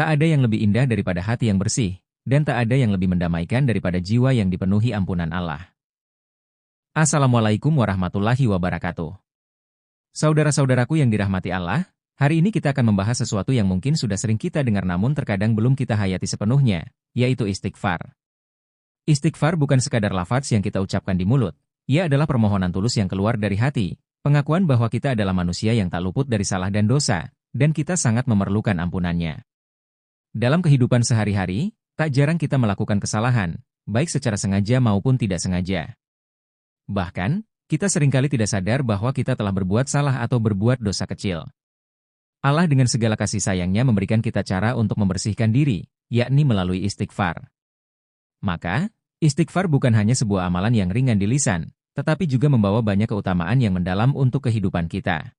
Tak ada yang lebih indah daripada hati yang bersih, dan tak ada yang lebih mendamaikan daripada jiwa yang dipenuhi ampunan Allah. Assalamualaikum warahmatullahi wabarakatuh. Saudara-saudaraku yang dirahmati Allah, hari ini kita akan membahas sesuatu yang mungkin sudah sering kita dengar namun terkadang belum kita hayati sepenuhnya, yaitu istighfar. Istighfar bukan sekadar lafaz yang kita ucapkan di mulut, ia adalah permohonan tulus yang keluar dari hati, pengakuan bahwa kita adalah manusia yang tak luput dari salah dan dosa, dan kita sangat memerlukan ampunannya. Dalam kehidupan sehari-hari, tak jarang kita melakukan kesalahan, baik secara sengaja maupun tidak sengaja. Bahkan, kita seringkali tidak sadar bahwa kita telah berbuat salah atau berbuat dosa kecil. Allah dengan segala kasih sayangnya memberikan kita cara untuk membersihkan diri, yakni melalui istighfar. Maka, istighfar bukan hanya sebuah amalan yang ringan di lisan, tetapi juga membawa banyak keutamaan yang mendalam untuk kehidupan kita.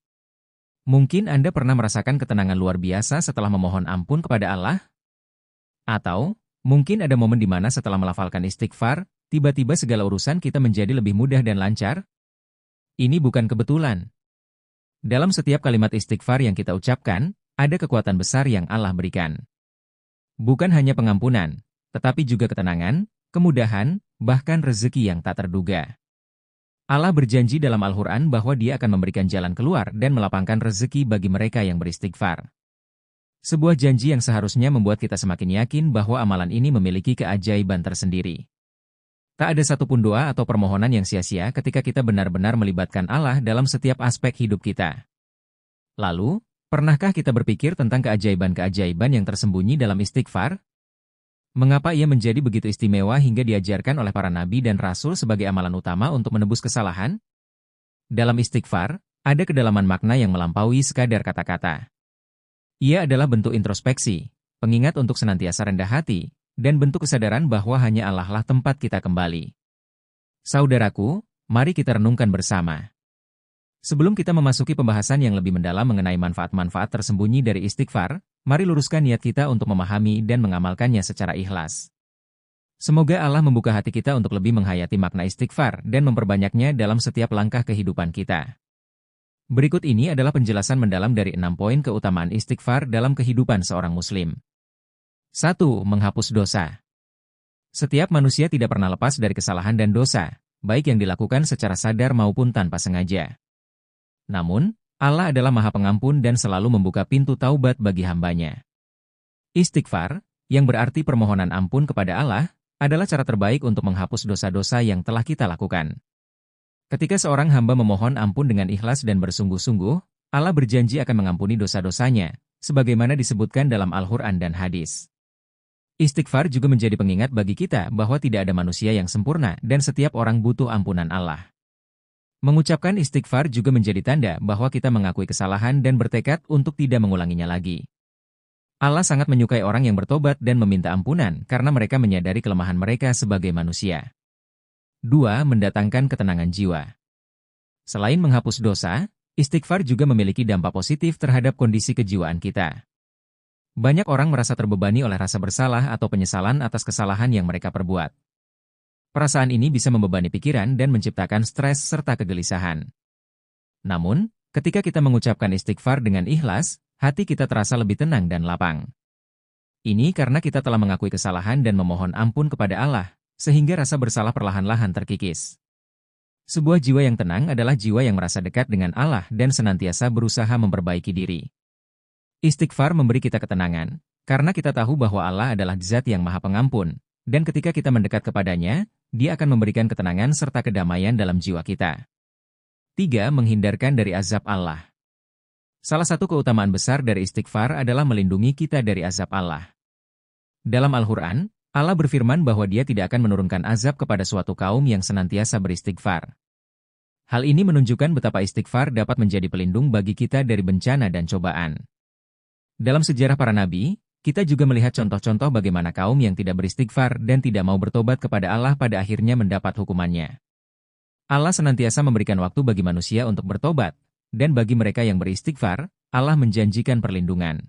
Mungkin Anda pernah merasakan ketenangan luar biasa setelah memohon ampun kepada Allah? Atau, mungkin ada momen di mana setelah melafalkan istighfar, tiba-tiba segala urusan kita menjadi lebih mudah dan lancar? Ini bukan kebetulan. Dalam setiap kalimat istighfar yang kita ucapkan, ada kekuatan besar yang Allah berikan. Bukan hanya pengampunan, tetapi juga ketenangan, kemudahan, bahkan rezeki yang tak terduga. Allah berjanji dalam Al-Quran bahwa Dia akan memberikan jalan keluar dan melapangkan rezeki bagi mereka yang beristighfar. Sebuah janji yang seharusnya membuat kita semakin yakin bahwa amalan ini memiliki keajaiban tersendiri. Tak ada satupun doa atau permohonan yang sia-sia ketika kita benar-benar melibatkan Allah dalam setiap aspek hidup kita. Lalu, pernahkah kita berpikir tentang keajaiban-keajaiban yang tersembunyi dalam istighfar? Mengapa ia menjadi begitu istimewa hingga diajarkan oleh para nabi dan rasul sebagai amalan utama untuk menebus kesalahan? Dalam istighfar, ada kedalaman makna yang melampaui sekadar kata-kata. Ia adalah bentuk introspeksi, pengingat untuk senantiasa rendah hati, dan bentuk kesadaran bahwa hanya Allah lah tempat kita kembali. Saudaraku, mari kita renungkan bersama. Sebelum kita memasuki pembahasan yang lebih mendalam mengenai manfaat-manfaat tersembunyi dari istighfar, mari luruskan niat kita untuk memahami dan mengamalkannya secara ikhlas. Semoga Allah membuka hati kita untuk lebih menghayati makna istighfar dan memperbanyaknya dalam setiap langkah kehidupan kita. Berikut ini adalah penjelasan mendalam dari 6 poin keutamaan istighfar dalam kehidupan seorang muslim. 1. Menghapus dosa. Setiap manusia tidak pernah lepas dari kesalahan dan dosa, baik yang dilakukan secara sadar maupun tanpa sengaja. Namun, Allah adalah Maha Pengampun dan selalu membuka pintu taubat bagi hambanya. Istighfar, yang berarti permohonan ampun kepada Allah, adalah cara terbaik untuk menghapus dosa-dosa yang telah kita lakukan. Ketika seorang hamba memohon ampun dengan ikhlas dan bersungguh-sungguh, Allah berjanji akan mengampuni dosa-dosanya, sebagaimana disebutkan dalam Al-Quran dan hadis. Istighfar juga menjadi pengingat bagi kita bahwa tidak ada manusia yang sempurna dan setiap orang butuh ampunan Allah. Mengucapkan istighfar juga menjadi tanda bahwa kita mengakui kesalahan dan bertekad untuk tidak mengulanginya lagi. Allah sangat menyukai orang yang bertobat dan meminta ampunan karena mereka menyadari kelemahan mereka sebagai manusia. 2. Mendatangkan ketenangan jiwa. Selain menghapus dosa, istighfar juga memiliki dampak positif terhadap kondisi kejiwaan kita. Banyak orang merasa terbebani oleh rasa bersalah atau penyesalan atas kesalahan yang mereka perbuat. Perasaan ini bisa membebani pikiran dan menciptakan stres serta kegelisahan. Namun, ketika kita mengucapkan istighfar dengan ikhlas, hati kita terasa lebih tenang dan lapang. Ini karena kita telah mengakui kesalahan dan memohon ampun kepada Allah, sehingga rasa bersalah perlahan-lahan terkikis. Sebuah jiwa yang tenang adalah jiwa yang merasa dekat dengan Allah dan senantiasa berusaha memperbaiki diri. Istighfar memberi kita ketenangan, karena kita tahu bahwa Allah adalah Zat yang Maha Pengampun, dan ketika kita mendekat kepadanya, Dia akan memberikan ketenangan serta kedamaian dalam jiwa kita. 3. Menghindarkan dari azab Allah. Salah satu keutamaan besar dari istighfar adalah melindungi kita dari azab Allah. Dalam Al-Quran, Allah berfirman bahwa Dia tidak akan menurunkan azab kepada suatu kaum yang senantiasa beristighfar. Hal ini menunjukkan betapa istighfar dapat menjadi pelindung bagi kita dari bencana dan cobaan. Dalam sejarah para nabi, kita juga melihat contoh-contoh bagaimana kaum yang tidak beristighfar dan tidak mau bertobat kepada Allah pada akhirnya mendapat hukumannya. Allah senantiasa memberikan waktu bagi manusia untuk bertobat, dan bagi mereka yang beristighfar, Allah menjanjikan perlindungan.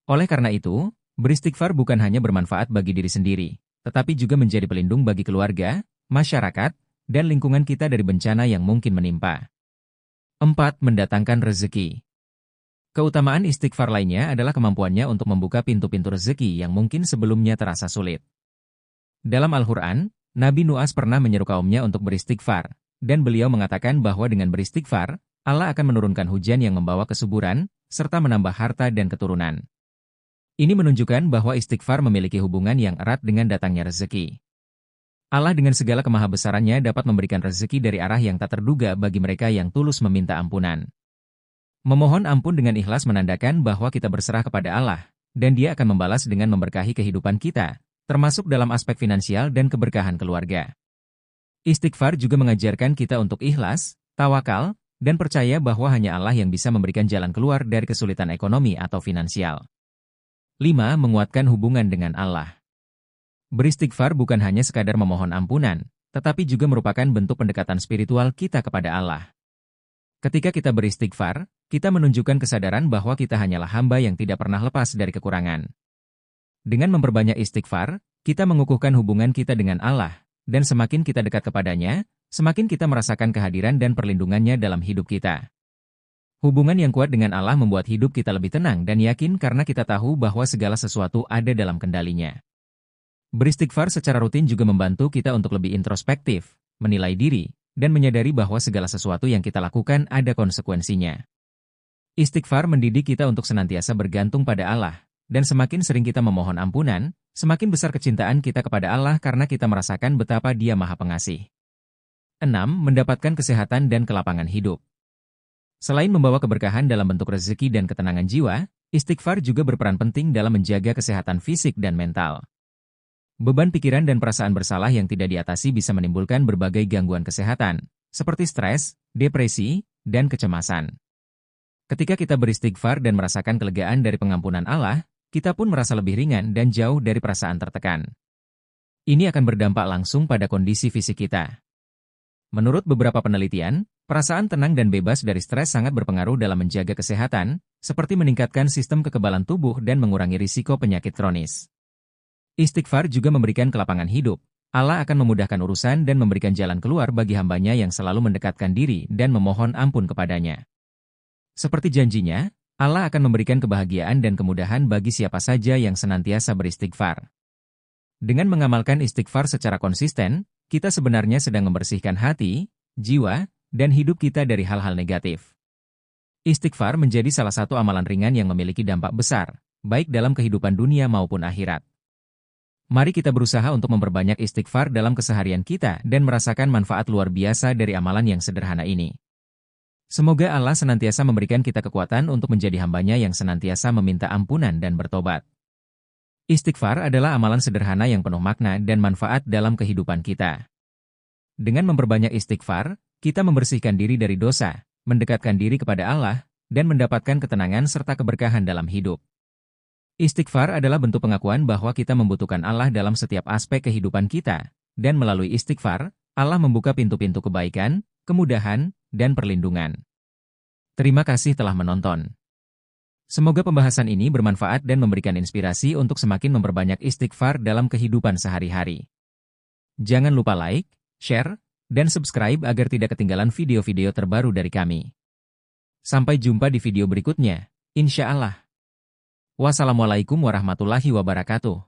Oleh karena itu, beristighfar bukan hanya bermanfaat bagi diri sendiri, tetapi juga menjadi pelindung bagi keluarga, masyarakat, dan lingkungan kita dari bencana yang mungkin menimpa. 4. Mendatangkan rezeki. Keutamaan istighfar lainnya adalah kemampuannya untuk membuka pintu-pintu rezeki yang mungkin sebelumnya terasa sulit. Dalam Al-Quran, Nabi Nuas pernah menyeru kaumnya untuk beristighfar, dan beliau mengatakan bahwa dengan beristighfar, Allah akan menurunkan hujan yang membawa kesuburan, serta menambah harta dan keturunan. Ini menunjukkan bahwa istighfar memiliki hubungan yang erat dengan datangnya rezeki. Allah dengan segala kemahabesarannya dapat memberikan rezeki dari arah yang tak terduga bagi mereka yang tulus meminta ampunan. Memohon ampun dengan ikhlas menandakan bahwa kita berserah kepada Allah, dan Dia akan membalas dengan memberkahi kehidupan kita, termasuk dalam aspek finansial dan keberkahan keluarga. Istighfar juga mengajarkan kita untuk ikhlas, tawakal, dan percaya bahwa hanya Allah yang bisa memberikan jalan keluar dari kesulitan ekonomi atau finansial. 5. Menguatkan hubungan dengan Allah. Beristighfar bukan hanya sekadar memohon ampunan, tetapi juga merupakan bentuk pendekatan spiritual kita kepada Allah. Ketika kita beristighfar, kita menunjukkan kesadaran bahwa kita hanyalah hamba yang tidak pernah lepas dari kekurangan. Dengan memperbanyak istighfar, kita mengukuhkan hubungan kita dengan Allah, dan semakin kita dekat kepadanya, semakin kita merasakan kehadiran dan perlindungannya dalam hidup kita. Hubungan yang kuat dengan Allah membuat hidup kita lebih tenang dan yakin karena kita tahu bahwa segala sesuatu ada dalam kendalinya. Beristighfar secara rutin juga membantu kita untuk lebih introspektif, menilai diri, dan menyadari bahwa segala sesuatu yang kita lakukan ada konsekuensinya. Istighfar mendidik kita untuk senantiasa bergantung pada Allah, dan semakin sering kita memohon ampunan, semakin besar kecintaan kita kepada Allah karena kita merasakan betapa Dia Maha Pengasih. 6. Mendapatkan kesehatan dan kelapangan hidup. Selain membawa keberkahan dalam bentuk rezeki dan ketenangan jiwa, istighfar juga berperan penting dalam menjaga kesehatan fisik dan mental. Beban pikiran dan perasaan bersalah yang tidak diatasi bisa menimbulkan berbagai gangguan kesehatan, seperti stres, depresi, dan kecemasan. Ketika kita beristighfar dan merasakan kelegaan dari pengampunan Allah, kita pun merasa lebih ringan dan jauh dari perasaan tertekan. Ini akan berdampak langsung pada kondisi fisik kita. Menurut beberapa penelitian, perasaan tenang dan bebas dari stres sangat berpengaruh dalam menjaga kesehatan, seperti meningkatkan sistem kekebalan tubuh dan mengurangi risiko penyakit kronis. Istighfar juga memberikan kelapangan hidup. Allah akan memudahkan urusan dan memberikan jalan keluar bagi hambanya yang selalu mendekatkan diri dan memohon ampun kepadanya. Seperti janjinya, Allah akan memberikan kebahagiaan dan kemudahan bagi siapa saja yang senantiasa beristighfar. Dengan mengamalkan istighfar secara konsisten, kita sebenarnya sedang membersihkan hati, jiwa, dan hidup kita dari hal-hal negatif. Istighfar menjadi salah satu amalan ringan yang memiliki dampak besar, baik dalam kehidupan dunia maupun akhirat. Mari kita berusaha untuk memperbanyak istighfar dalam keseharian kita dan merasakan manfaat luar biasa dari amalan yang sederhana ini. Semoga Allah senantiasa memberikan kita kekuatan untuk menjadi hambanya yang senantiasa meminta ampunan dan bertobat. Istighfar adalah amalan sederhana yang penuh makna dan manfaat dalam kehidupan kita. Dengan memperbanyak istighfar, kita membersihkan diri dari dosa, mendekatkan diri kepada Allah, dan mendapatkan ketenangan serta keberkahan dalam hidup. Istighfar adalah bentuk pengakuan bahwa kita membutuhkan Allah dalam setiap aspek kehidupan kita, dan melalui istighfar, Allah membuka pintu-pintu kebaikan, kemudahan, dan perlindungan. Terima kasih telah menonton. Semoga pembahasan ini bermanfaat dan memberikan inspirasi untuk semakin memperbanyak istighfar dalam kehidupan sehari-hari. Jangan lupa like, share, dan subscribe agar tidak ketinggalan video-video terbaru dari kami. Sampai jumpa di video berikutnya, insya Allah. Wassalamualaikum warahmatullahi wabarakatuh.